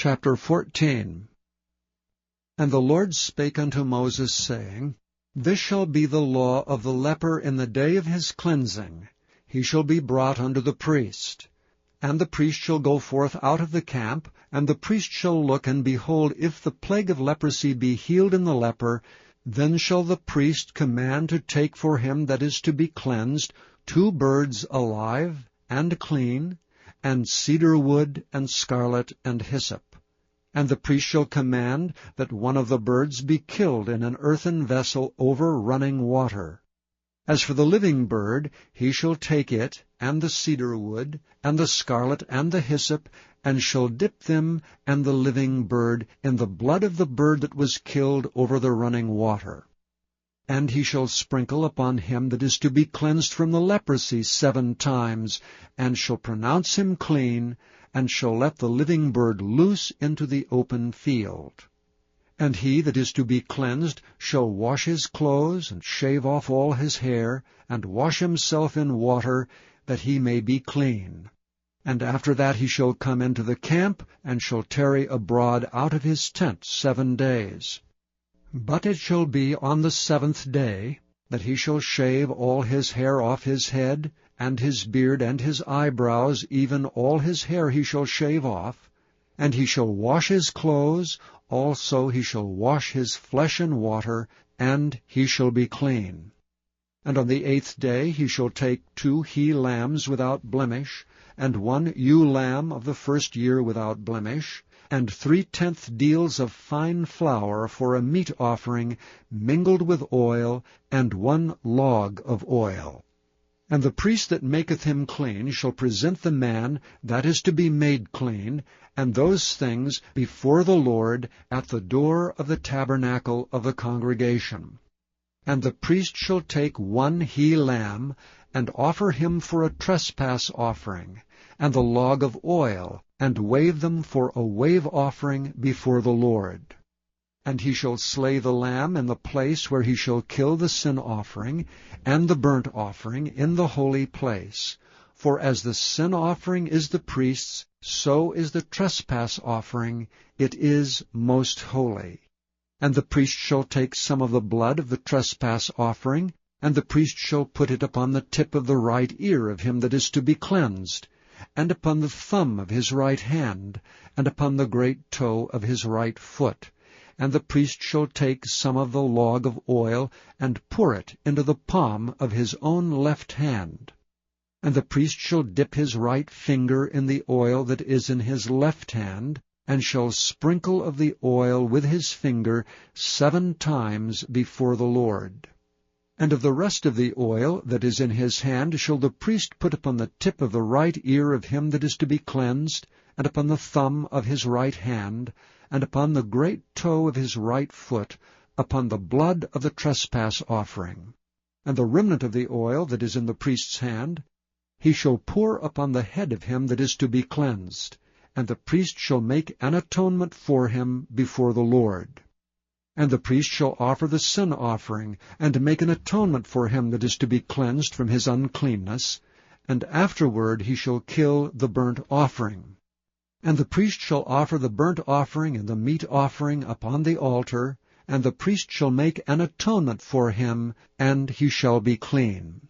Chapter 14. And the Lord spake unto Moses, saying, This shall be the law of the leper in the day of his cleansing. He shall be brought unto the priest. And the priest shall go forth out of the camp, and the priest shall look, and behold, if the plague of leprosy be healed in the leper, then shall the priest command to take for him that is to be cleansed 2 birds alive and clean, and cedar wood, and scarlet, and hyssop. And the priest shall command that one of the birds be killed in an earthen vessel over running water. As for the living bird, he shall take it, and the cedar wood, and the scarlet, and the hyssop, and shall dip them and the living bird in the blood of the bird that was killed over the running water. And he shall sprinkle upon him that is to be cleansed from the leprosy 7 times, and shall pronounce him clean, and shall let the living bird loose into the open field. And he that is to be cleansed shall wash his clothes, and shave off all his hair, and wash himself in water, that he may be clean. And after that he shall come into the camp, and shall tarry abroad out of his tent 7 days. But it shall be on the 7th day that he shall shave all his hair off his head, and his beard, and his eyebrows, even all his hair he shall shave off. And he shall wash his clothes, also he shall wash his flesh in water, and he shall be clean. And on the 8th day he shall take 2 he-lambs without blemish, and 1 ewe-lamb of the 1st year without blemish, and 3/10 deals of fine flour for a meat offering mingled with oil, and 1 log of oil. And the priest that maketh him clean shall present the man that is to be made clean, and those things before the Lord at the door of the tabernacle of the congregation. And the priest shall take 1 he-lamb, and offer him for a trespass offering, and the log of oil, and wave them for a wave offering before the Lord. And he shall slay the lamb in the place where he shall kill the sin offering, and the burnt offering in the holy place. For as the sin offering is the priest's, so is the trespass offering, it is most holy. And the priest shall take some of the blood of the trespass offering, and the priest shall put it upon the tip of the right ear of him that is to be cleansed, and upon the thumb of his right hand, and upon the great toe of his right foot. And the priest shall take some of the log of oil, and pour it into the palm of his own left hand. And the priest shall dip his right finger in the oil that is in his left hand, and shall sprinkle of the oil with his finger 7 times before the Lord. And of the rest of the oil that is in his hand shall the priest put upon the tip of the right ear of him that is to be cleansed, and upon the thumb of his right hand, and upon the great toe of his right foot, upon the blood of the trespass offering. And the remnant of the oil that is in the priest's hand he shall pour upon the head of him that is to be cleansed, and the priest shall make an atonement for him before the Lord. And the priest shall offer the sin offering, and make an atonement for him that is to be cleansed from his uncleanness, and afterward he shall kill the burnt offering. And the priest shall offer the burnt offering and the meat offering upon the altar, and the priest shall make an atonement for him, and he shall be clean.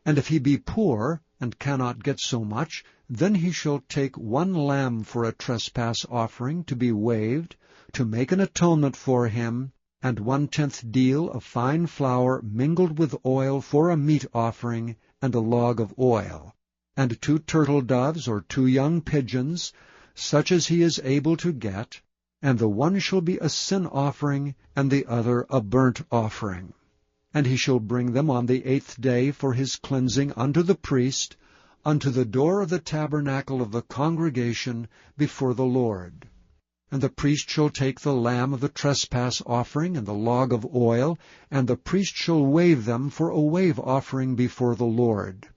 And if he be poor, and cannot get so much, then he shall take 1 lamb for a trespass offering to be waved, to make an atonement for him, and 1/10 deal of fine flour mingled with oil for a meat offering, and a log of oil, and 2 turtle doves or 2 young pigeons, such as he is able to get, and the one shall be a sin offering, and the other a burnt offering. And he shall bring them on the 8th day for his cleansing unto the priest, unto the door of the tabernacle of the congregation before the Lord. And the priest shall take the lamb of the trespass offering and the log of oil, and the priest shall wave them for a wave offering before the Lord.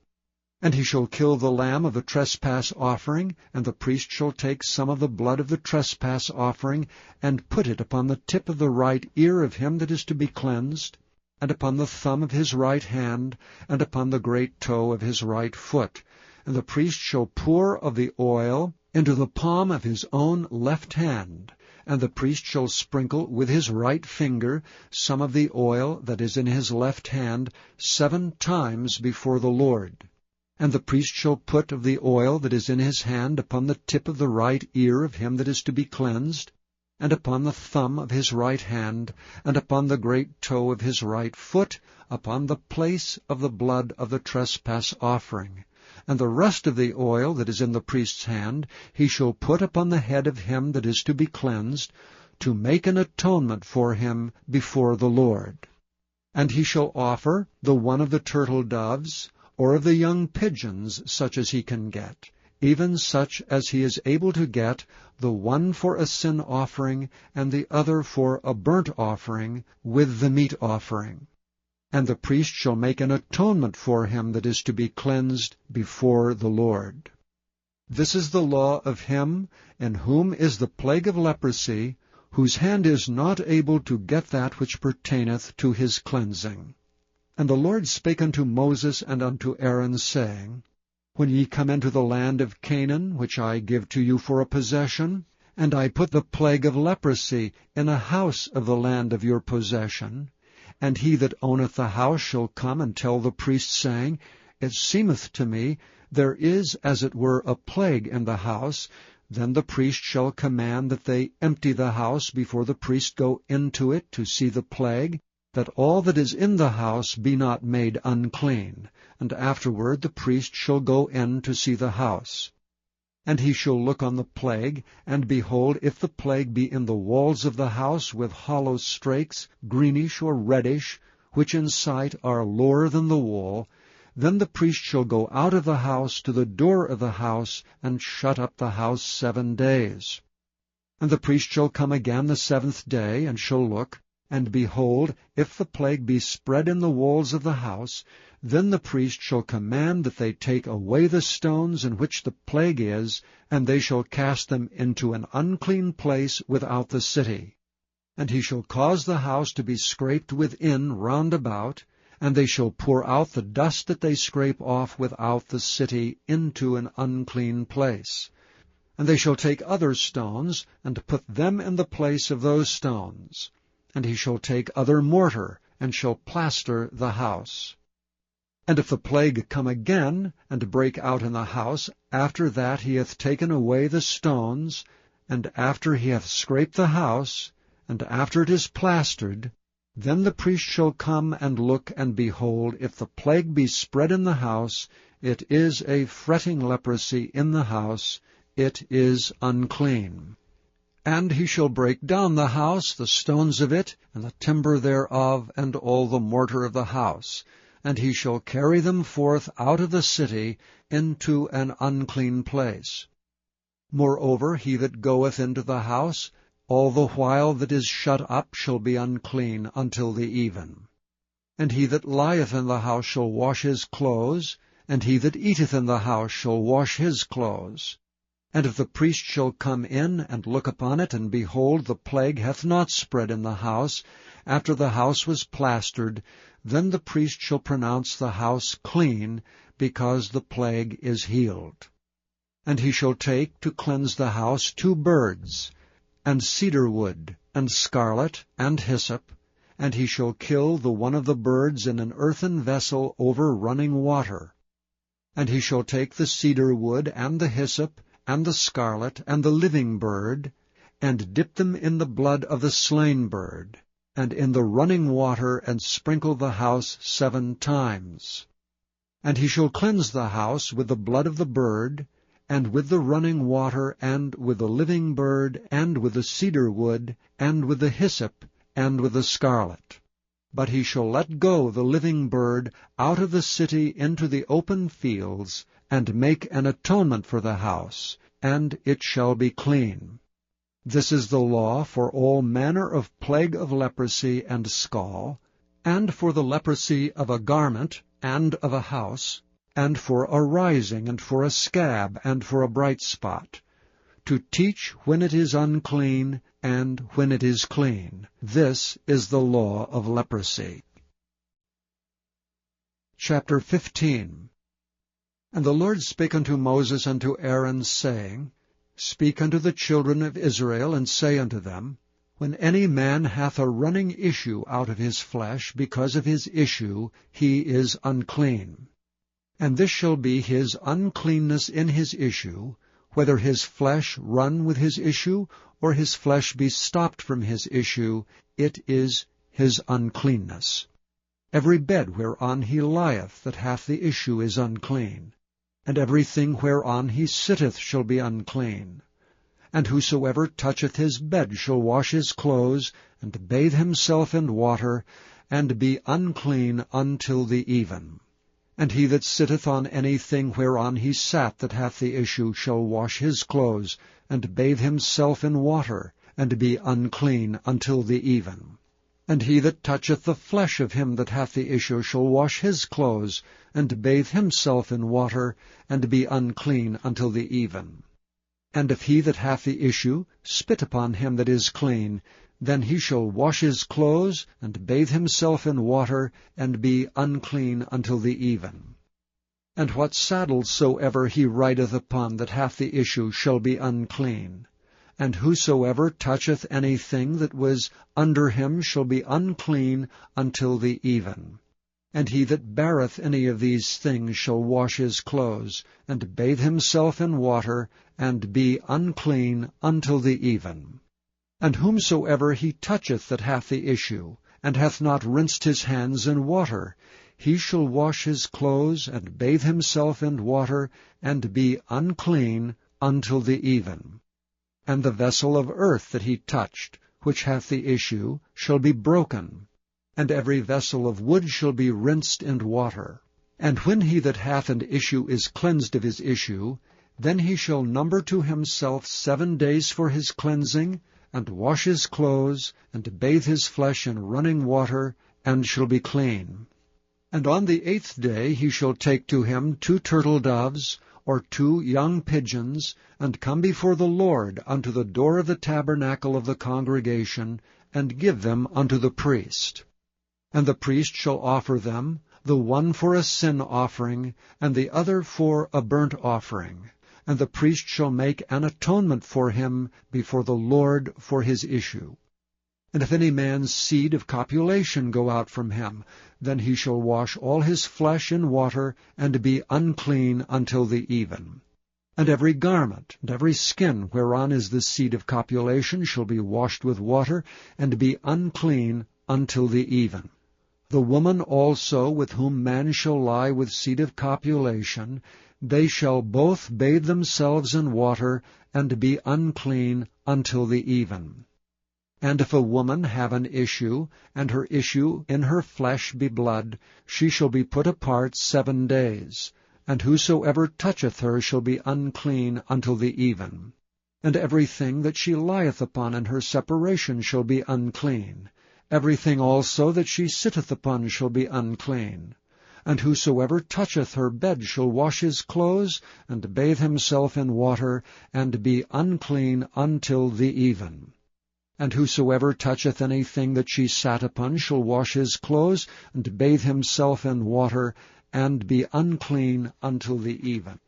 And he shall kill the lamb of the trespass offering, and the priest shall take some of the blood of the trespass offering, and put it upon the tip of the right ear of him that is to be cleansed, and upon the thumb of his right hand, and upon the great toe of his right foot. And the priest shall pour of the oil into the palm of his own left hand, and the priest shall sprinkle with his right finger some of the oil that is in his left hand 7 times before the Lord. And the priest shall put of the oil that is in his hand upon the tip of the right ear of him that is to be cleansed, and upon the thumb of his right hand, and upon the great toe of his right foot, upon the place of the blood of the trespass offering. And the rest of the oil that is in the priest's hand he shall put upon the head of him that is to be cleansed, to make an atonement for him before the Lord. And he shall offer the one of the turtle doves, or of the young pigeons, such as he can get, even such as he is able to get, the one for a sin offering, and the other for a burnt offering, with the meat offering. And the priest shall make an atonement for him that is to be cleansed before the Lord. This is the law of him in whom is the plague of leprosy, whose hand is not able to get that which pertaineth to his cleansing. And the Lord spake unto Moses and unto Aaron, saying, When ye come into the land of Canaan, which I give to you for a possession, and I put the plague of leprosy in a house of the land of your possession, and he that owneth the house shall come and tell the priest, saying, It seemeth to me there is as it were a plague in the house, then the priest shall command that they empty the house before the priest go into it to see the plague, that all that is in the house be not made unclean, and afterward the priest shall go in to see the house. And he shall look on the plague, and behold, if the plague be in the walls of the house with hollow strakes, greenish or reddish, which in sight are lower than the wall, then the priest shall go out of the house to the door of the house, and shut up the house 7 days. And the priest shall come again the 7th day, and shall look, and behold, if the plague be spread in the walls of the house, then the priest shall command that they take away the stones in which the plague is, and they shall cast them into an unclean place without the city. And he shall cause the house to be scraped within round about, and they shall pour out the dust that they scrape off without the city into an unclean place. And they shall take other stones, and put them in the place of those stones. And he shall take other mortar, and shall plaster the house. And if the plague come again, and break out in the house, after that he hath taken away the stones, and after he hath scraped the house, and after it is plastered, then the priest shall come and look, and behold, if the plague be spread in the house, it is a fretting leprosy in the house, it is unclean. And he shall break down the house, the stones of it, and the timber thereof, and all the mortar of the house, and he shall carry them forth out of the city into an unclean place. Moreover, he that goeth into the house, all the while that is shut up, shall be unclean until the even. And he that lieth in the house shall wash his clothes, and he that eateth in the house shall wash his clothes. And if the priest shall come in and look upon it, and behold, the plague hath not spread in the house, after the house was plastered, then the priest shall pronounce the house clean, because the plague is healed. And he shall take to cleanse the house 2 birds, and cedar wood, and scarlet, and hyssop, and he shall kill the one of the birds in an earthen vessel over running water. And he shall take the cedar wood, and the hyssop, and the scarlet, and the living bird, and dip them in the blood of the slain bird, and in the running water, and sprinkle the house 7 times. And he shall cleanse the house with the blood of the bird, and with the running water, and with the living bird, and with the cedar wood, and with the hyssop, and with the scarlet. But he shall let go the living bird out of the city into the open fields, and make an atonement for the house, and it shall be clean. This is the law for all manner of plague of leprosy and scall, and for the leprosy of a garment, and of a house, and for a rising, and for a scab, and for a bright spot, to teach when it is unclean, and when it is clean. This is the law of leprosy. Chapter 15. And the Lord spake unto Moses and to Aaron, saying, Speak unto the children of Israel, and say unto them, When any man hath a running issue out of his flesh, because of his issue he is unclean. And this shall be his uncleanness in his issue, whether his flesh run with his issue, or his flesh be stopped from his issue, it is his uncleanness. Every bed whereon he lieth that hath the issue is unclean, and everything whereon he sitteth shall be unclean. And whosoever toucheth his bed shall wash his clothes, and bathe himself in water, and be unclean until the even. And he that sitteth on any thing whereon he sat that hath the issue shall wash his clothes, and bathe himself in water, and be unclean until the even. And he that toucheth the flesh of him that hath the issue shall wash his clothes, and bathe himself in water, and be unclean until the even. And if he that hath the issue spit upon him that is clean, then he shall wash his clothes, and bathe himself in water, and be unclean until the even. And what saddle soever he rideth upon that hath the issue shall be unclean. And whosoever toucheth anything that was under him shall be unclean until the even. And he that beareth any of these things shall wash his clothes, and bathe himself in water, and be unclean until the even. And whomsoever he toucheth that hath the issue, and hath not rinsed his hands in water, he shall wash his clothes, and bathe himself in water, and be unclean until the even. And the vessel of earth that he touched, which hath the issue, shall be broken, and every vessel of wood shall be rinsed in water. And when he that hath an issue is cleansed of his issue, then he shall number to himself 7 days for his cleansing, and wash his clothes, and bathe his flesh in running water, and shall be clean. And on the 8th day he shall take to him 2 turtle doves, or 2 young pigeons, and come before the Lord unto the door of the tabernacle of the congregation, and give them unto the priest. And the priest shall offer them, the one for a sin offering, and the other for a burnt offering. And the priest shall make an atonement for him before the Lord for his issue. And if any man's seed of copulation go out from him, then he shall wash all his flesh in water, and be unclean until the even. And every garment, and every skin whereon is the seed of copulation shall be washed with water, and be unclean until the even. The woman also with whom man shall lie with seed of copulation, they shall both bathe themselves in water, and be unclean until the even. And if a woman have an issue, and her issue in her flesh be blood, she shall be put apart 7 days. And whosoever toucheth her shall be unclean until the even. And everything that she lieth upon in her separation shall be unclean. Everything also that she sitteth upon shall be unclean. And whosoever toucheth her bed shall wash his clothes, and bathe himself in water, and be unclean until the even. And whosoever toucheth anything that she sat upon shall wash his clothes, and bathe himself in water, and be unclean until the even.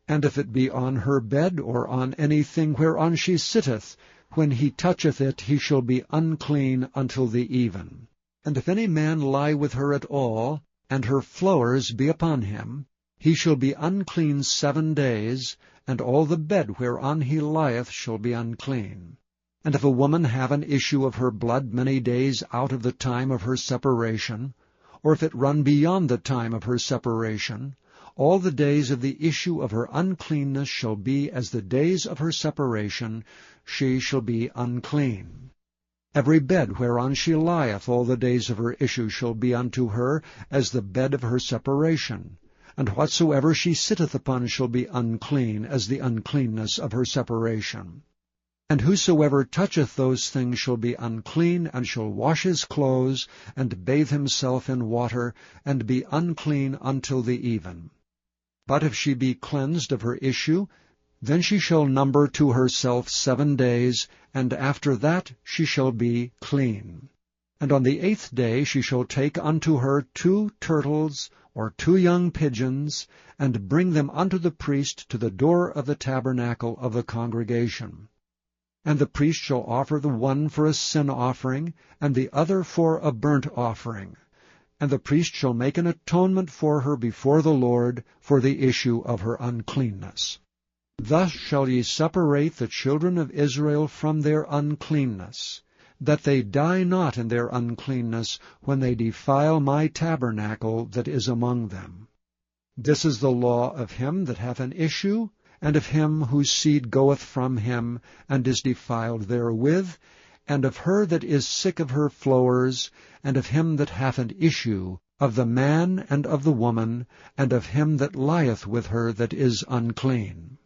And if it be on her bed, or on anything whereon she sitteth, when he toucheth it, he shall be unclean until the even. And if any man lie with her at all, and her flowers be upon him, he shall be unclean 7 days, and all the bed whereon he lieth shall be unclean. And if a woman have an issue of her blood many days out of the time of her separation, or if it run beyond the time of her separation, all the days of the issue of her uncleanness shall be as the days of her separation, she shall be unclean. Every bed whereon she lieth all the days of her issue shall be unto her as the bed of her separation, and whatsoever she sitteth upon shall be unclean as the uncleanness of her separation. And whosoever toucheth those things shall be unclean, and shall wash his clothes, and bathe himself in water, and be unclean until the even. But if she be cleansed of her issue, then she shall number to herself 7 days, and after that she shall be clean. And on the 8th day she shall take unto her 2 turtles, or 2 young pigeons, and bring them unto the priest to the door of the tabernacle of the congregation. And the priest shall offer the one for a sin offering, and the other for a burnt offering. And the priest shall make an atonement for her before the Lord for the issue of her uncleanness. Thus shall ye separate the children of Israel from their uncleanness, that they die not in their uncleanness when they defile my tabernacle that is among them. This is the law of him that hath an issue, and of him whose seed goeth from him, and is defiled therewith, and of her that is sick of her flowers, and of him that hath an issue, of the man and of the woman, and of him that lieth with her that is unclean.